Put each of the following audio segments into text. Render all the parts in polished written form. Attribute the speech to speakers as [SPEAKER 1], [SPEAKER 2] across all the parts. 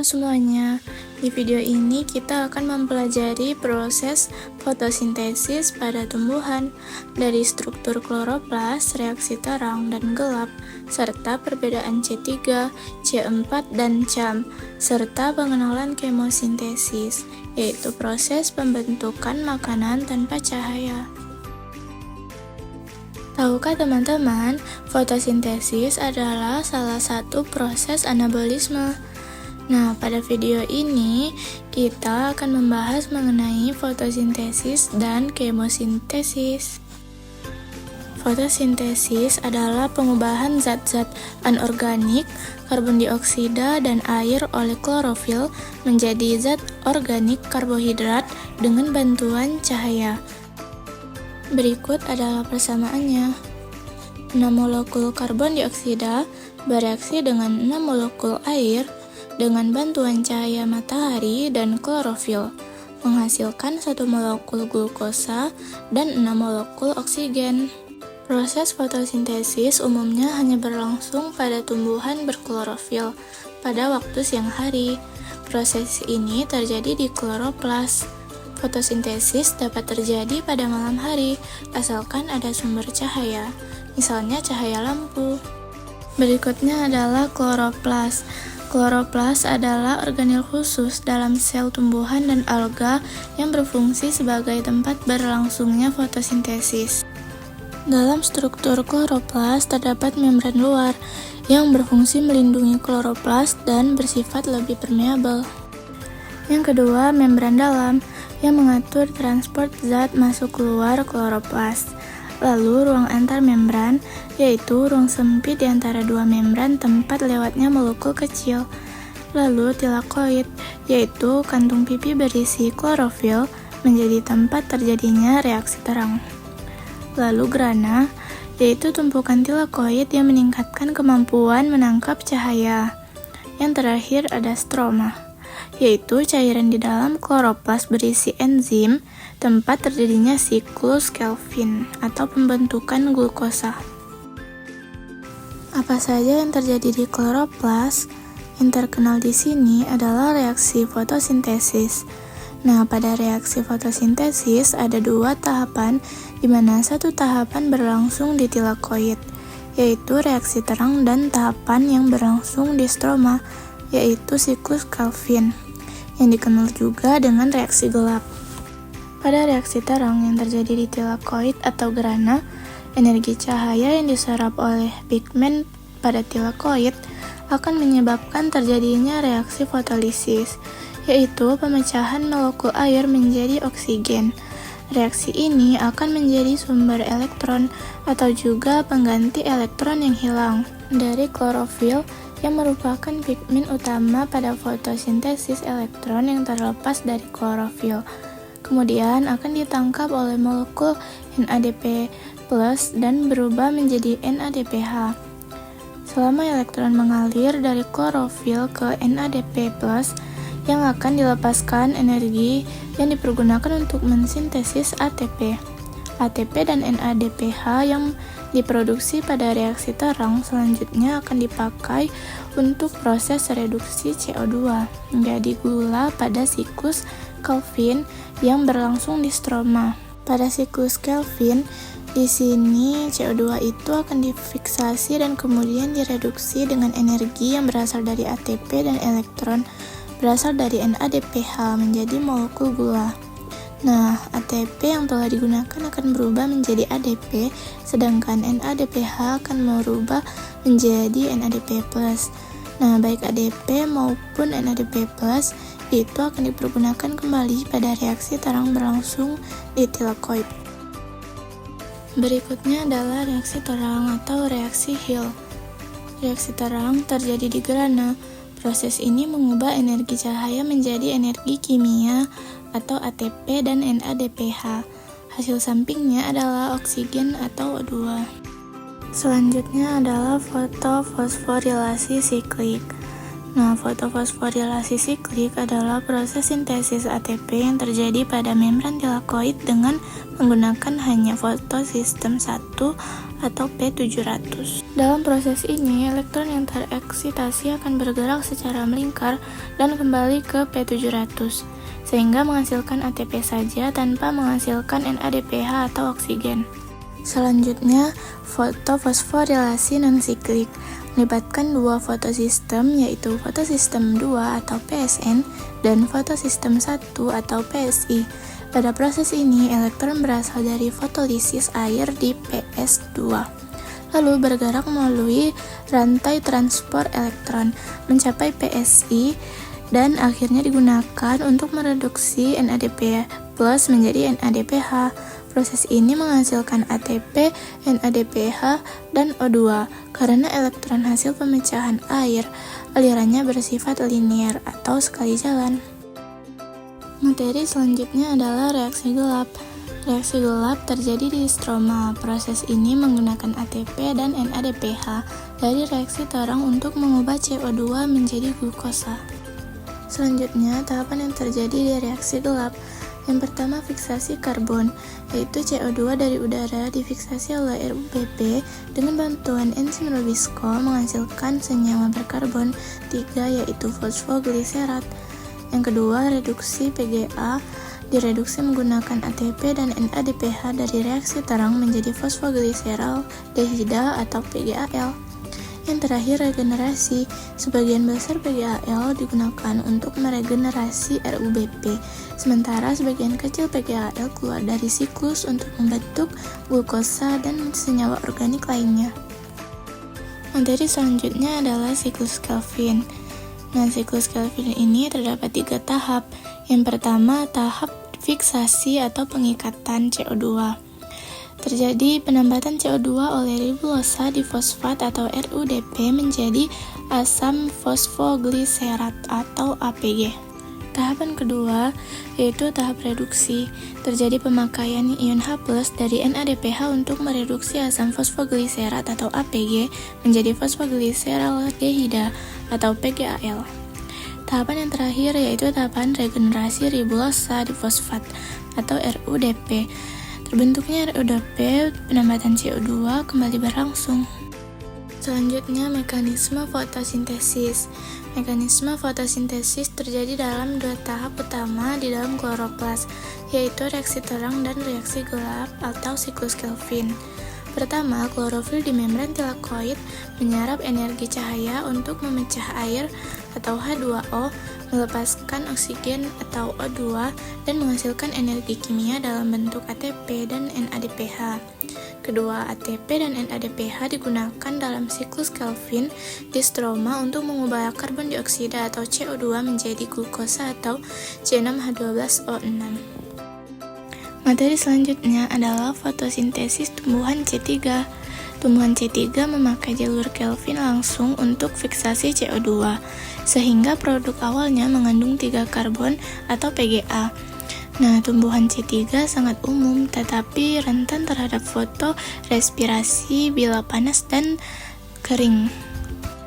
[SPEAKER 1] semuanya. Di video ini kita akan mempelajari proses fotosintesis pada tumbuhan dari struktur kloroplas, reaksi terang dan gelap, serta perbedaan C3, C4, dan CAM, serta pengenalan kemosintesis, yaitu proses pembentukan makanan tanpa cahaya. Tahukah teman-teman, fotosintesis adalah salah satu proses anabolisme. Nah, pada video ini kita akan membahas mengenai fotosintesis dan kemosintesis. Fotosintesis adalah pengubahan zat-zat anorganik, karbon dioksida, dan air oleh klorofil menjadi zat organik karbohidrat dengan bantuan cahaya. Berikut adalah persamaannya. 6 molekul karbon dioksida bereaksi dengan 6 molekul air dengan bantuan cahaya matahari dan klorofil, menghasilkan 1 molekul glukosa dan 6 molekul oksigen. Proses fotosintesis umumnya hanya berlangsung pada tumbuhan berklorofil pada waktu siang hari. Proses ini terjadi di kloroplas. Fotosintesis dapat terjadi pada malam hari, asalkan ada sumber cahaya, misalnya cahaya lampu. Berikutnya adalah kloroplas. Kloroplas adalah organel khusus dalam sel tumbuhan dan alga yang berfungsi sebagai tempat berlangsungnya fotosintesis. Dalam struktur kloroplas terdapat membran luar yang berfungsi melindungi kloroplas dan bersifat lebih permeabel. Yang kedua, membran dalam yang mengatur transport zat masuk keluar kloroplas. Lalu ruang antar membran, yaitu ruang sempit di antara dua membran tempat lewatnya molekul kecil. Lalu tilakoid, yaitu kantung pipi berisi klorofil menjadi tempat terjadinya reaksi terang. Lalu grana, yaitu tumpukan tilakoid yang meningkatkan kemampuan menangkap cahaya. Yang terakhir ada stroma, yaitu cairan di dalam kloroplas berisi enzim, tempat terjadinya siklus Calvin atau pembentukan glukosa. Apa saja yang terjadi di kloroplas? Yang terkenal di sini adalah reaksi fotosintesis. Nah, pada reaksi fotosintesis ada 2 tahapan, di mana satu tahapan berlangsung di tilakoid, yaitu reaksi terang, dan tahapan yang berlangsung di stroma, yaitu siklus Calvin, yang dikenal juga dengan reaksi gelap. Pada reaksi terang yang terjadi di tilakoid atau grana, energi cahaya yang diserap oleh pigmen pada tilakoid akan menyebabkan terjadinya reaksi fotolisis, yaitu pemecahan molekul air menjadi oksigen. Reaksi ini akan menjadi sumber elektron atau juga pengganti elektron yang hilang dari klorofil, yang merupakan pigmen utama pada fotosintesis elektron yang terlepas dari klorofil. Kemudian akan ditangkap oleh molekul NADP+ dan berubah menjadi NADPH. Selama elektron mengalir dari klorofil ke NADP+, yang akan dilepaskan energi yang dipergunakan untuk mensintesis ATP. ATP dan NADPH yang diproduksi pada reaksi terang selanjutnya akan dipakai untuk proses reduksi CO2 menjadi gula pada siklus Calvin yang berlangsung di stroma. Pada siklus Calvin, di sini CO2 itu akan difiksasi dan kemudian direduksi dengan energi yang berasal dari ATP dan elektron berasal dari NADPH menjadi molekul gula. Nah, ATP yang telah digunakan akan berubah menjadi ADP, sedangkan NADPH akan merubah menjadi NADP+. Nah, baik ADP maupun NADP+ itu akan dipergunakan kembali pada reaksi terang berlangsung di tilakoid. Berikutnya adalah reaksi terang atau reaksi Hill. Reaksi terang terjadi di grana. Proses ini mengubah energi cahaya menjadi energi kimia atau ATP dan NADPH. Hasil sampingnya adalah oksigen atau O2. Selanjutnya adalah fotofosforilasi siklik. Nah, fotofosforilasi siklik adalah proses sintesis ATP yang terjadi pada membran tilakoid dengan menggunakan hanya fotosistem 1 atau P700. Dalam proses ini, elektron yang tereksitasi akan bergerak secara melingkar dan kembali ke P700, sehingga menghasilkan ATP saja tanpa menghasilkan NADPH atau oksigen. Selanjutnya, fotofosforilasi non-siklik melibatkan dua fotosistem, yaitu fotosistem 2 atau PSN dan fotosistem 1 atau PSI. Pada proses ini, elektron berasal dari fotolisis air di PS2, lalu bergerak melalui rantai transport elektron, mencapai PSI, dan akhirnya digunakan untuk mereduksi NADP+ menjadi NADPH. Proses ini menghasilkan ATP, NADPH, dan O2. Karena elektron hasil pemecahan air, alirannya bersifat linier atau sekali jalan. Materi selanjutnya adalah reaksi gelap. Reaksi gelap terjadi di stroma. Proses ini menggunakan ATP dan NADPH dari reaksi terang untuk mengubah CO2 menjadi glukosa. Selanjutnya, tahapan yang terjadi di reaksi gelap. Yang pertama, fiksasi karbon, yaitu CO2 dari udara difiksasi oleh RUBP dengan bantuan enzim Rubisco menghasilkan senyawa berkarbon 3, yaitu fosfogliserat. Yang kedua, reduksi PGA, direduksi menggunakan ATP dan NADPH dari reaksi terang menjadi fosfogliserol dehida atau PGAL. Yang terakhir, regenerasi. Sebagian besar PGAL digunakan untuk meregenerasi RUBP, sementara sebagian kecil PGAL keluar dari siklus untuk membentuk glukosa dan senyawa organik lainnya. Materi selanjutnya adalah siklus Kelvin. Nah, siklus Kelvin ini terdapat 3 tahap. Yang pertama, tahap fiksasi atau pengikatan CO2. Terjadi penambatan CO2 oleh ribulosa di fosfat atau RUDP menjadi asam fosfogliserat atau APG. Tahapan kedua yaitu tahap reduksi. Terjadi pemakaian ion H+ dari NADPH untuk mereduksi asam fosfogliserat atau APG menjadi fosfogliseraldehida atau PGAL. Tahapan yang terakhir yaitu tahapan regenerasi ribulosa di fosfat atau RUDP. Terbentuknya RUDP, penambatan CO2 kembali berlangsung. Selanjutnya, mekanisme fotosintesis. Mekanisme fotosintesis terjadi dalam 2 tahap utama di dalam kloroplas, yaitu reaksi terang dan reaksi gelap atau siklus Kelvin. Pertama, klorofil di membran tilakoid menyerap energi cahaya untuk memecah air atau H2O, melepaskan oksigen atau O2, dan menghasilkan energi kimia dalam bentuk ATP dan NADPH. Kedua ATP dan NADPH digunakan dalam siklus Kelvin di stroma untuk mengubah karbon dioksida atau CO2 menjadi glukosa atau C6H12O6. Materi selanjutnya adalah fotosintesis tumbuhan C3. Tumbuhan C3 memakai jalur Kelvin langsung untuk fiksasi CO2, sehingga produk awalnya mengandung 3 karbon atau PGA. Nah, tumbuhan C3 sangat umum, tetapi rentan terhadap fotorespirasi bila panas dan kering.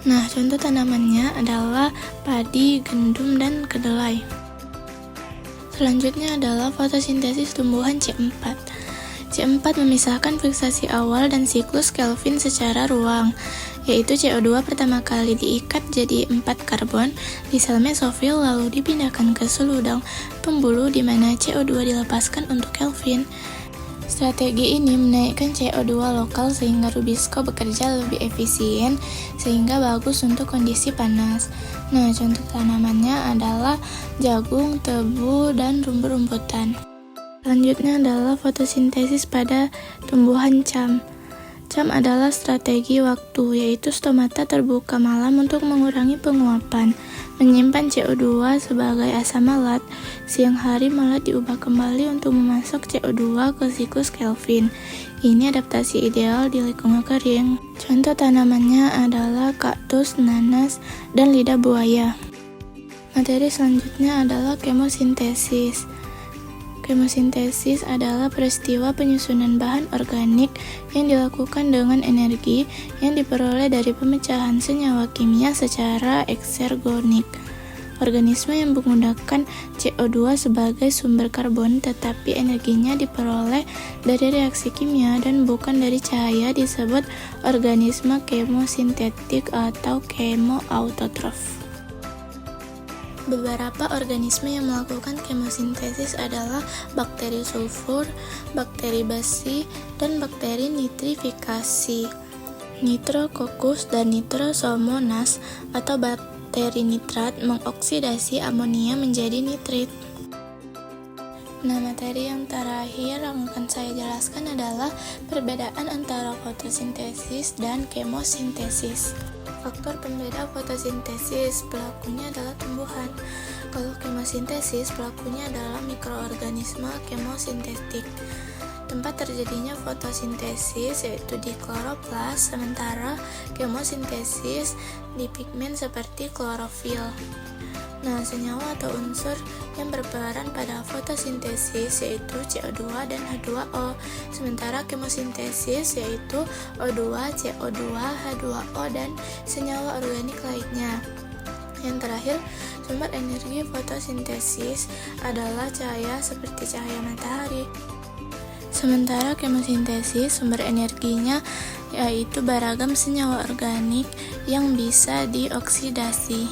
[SPEAKER 1] Nah, contoh tanamannya adalah padi, gandum, dan kedelai. Selanjutnya adalah fotosintesis tumbuhan C4. C4 memisahkan fiksasi awal dan siklus Kelvin secara ruang, yaitu CO2 pertama kali diikat jadi 4 karbon di sel mesofil lalu dipindahkan ke seludang pembuluh di mana CO2 dilepaskan untuk Kelvin. Strategi ini menaikkan CO2 lokal sehingga Rubisco bekerja lebih efisien sehingga bagus untuk kondisi panas. Nah, contoh tanamannya adalah jagung, tebu, dan rumput-rumputan. Selanjutnya adalah fotosintesis pada tumbuhan cam. Cam adalah strategi waktu, yaitu stomata terbuka malam untuk mengurangi penguapan, menyimpan CO2 sebagai asam malat. Siang hari malat diubah kembali untuk memasok CO2 ke siklus Kelvin. Ini adaptasi ideal di lingkungan kering. Contoh tanamannya adalah kaktus, nanas, dan lidah buaya. Materi selanjutnya adalah kemosintesis. Kemosintesis adalah peristiwa penyusunan bahan organik yang dilakukan dengan energi yang diperoleh dari pemecahan senyawa kimia secara eksergonik. Organisme yang menggunakan CO2 sebagai sumber karbon, tetapi energinya diperoleh dari reaksi kimia dan bukan dari cahaya, disebut organisme kemosintetik atau kemoautotrof. Beberapa organisme yang melakukan kemosintesis adalah bakteri sulfur, bakteri basi, dan bakteri nitrifikasi. Nitrococcus dan Nitrosomonas atau bakteri nitrat mengoksidasi amonia menjadi nitrit. Nah, materi yang terakhir yang akan saya jelaskan adalah perbedaan antara fotosintesis dan kemosintesis. Faktor pembeda fotosintesis, pelakunya adalah tumbuhan. Kalau kemosintesis, pelakunya adalah mikroorganisme kemosintetik. Tempat terjadinya fotosintesis yaitu di kloroplas, sementara kemosintesis di pigmen seperti klorofil. Nah, senyawa atau unsur yang berperan pada fotosintesis yaitu CO2 dan H2O, sementara kemosintesis yaitu O2, CO2, H2O, dan senyawa organik lainnya. Yang terakhir, sumber energi fotosintesis adalah cahaya seperti cahaya matahari. Sementara kemosintesis sumber energinya yaitu beragam senyawa organik yang bisa dioksidasi.